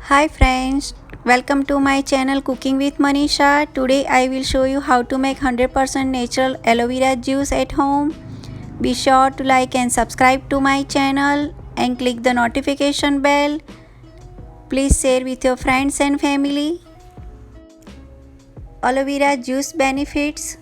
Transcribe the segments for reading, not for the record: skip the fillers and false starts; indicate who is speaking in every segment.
Speaker 1: Hi friends, welcome to my channel Cooking with Manisha. Today I will show you how to make 100% natural aloe vera juice at home. Be sure to like and subscribe to my channel and click the notification bell. Please share with your friends and family. Aloe vera juice benefits.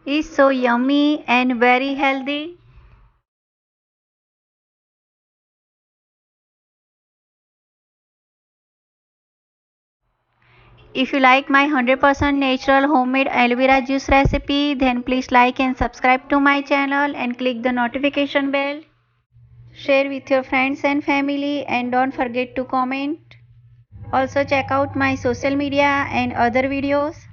Speaker 1: is so yummy and very healthy. If you like my 100% natural homemade aloe vera juice recipe, then please like and subscribe to my channel and click the notification bell. Share with your friends and family and don't forget to comment. Also check out my social media and other videos.